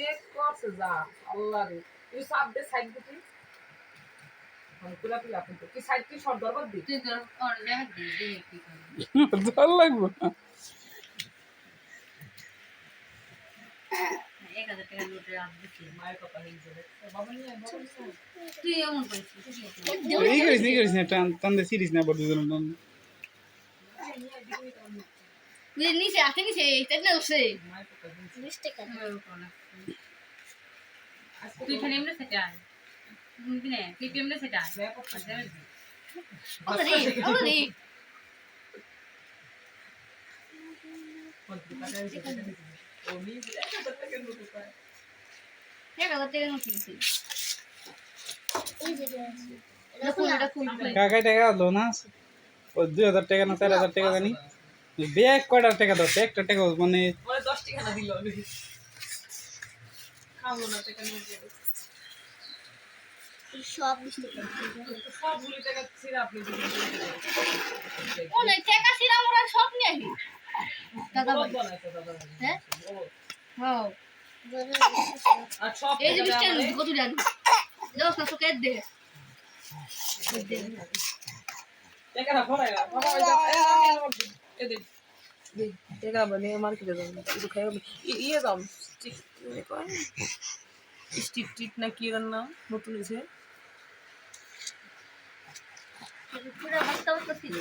bake করছে যা আল্লাহ রে তুই সাপ দে সাইড দিবি মানে পুরা তুই আপনি কি সাইড কি শর্ট দরবার দি তুই তোর অন দেখা দি দেখি কি করে জল লাগবো 1000 টাকা নোটে আপ দিছি মায়ের কথা হইছে বাবা নিয়ে তুই এমন করিস এই করিস না টান দে সিরিজ না বড় দুজন তুই নিচে আছে নিচে এটা না উঠছে মায়ের কথা হইছে তুই খালি এমনি সেটা আয় বুঝবি না তুই এমনি সেটা আয় ব্যাক করতে অলরেডি ও নি এটা তো কেন তো পায় 1000 টাকা নোট দিছি এটা খুল কাকা টাকা লো না ও 2000 টাকা না 4000 টাকা জানি ব্যাগ কয়টা টাকা দাও একটা টাকা মানে মানে 10 টাকা না দিল খাবো না টাকা নিয়ে যাবে সব মিষ্টি সবগুলি টাকা ছিল আপনি দিবেন ওনে টাকা ছিল আমরা সব নিয়ে আসি দাদা বহুত বানাইছে দাদা হ্যাঁ বহুত হ্যাঁ আর সব এই যে বিস্টেন কত জানি দশ না সুকে দে টাকা না ফরাই বাবা এই দে দে টাকা বনে মার্কেটে দাও একটু খাই ইয়ে দাও স্টিক কয় স্টিক টিক না কি এর নাম নতুন এসে পুরো বাস্তা বাস্তা ছিল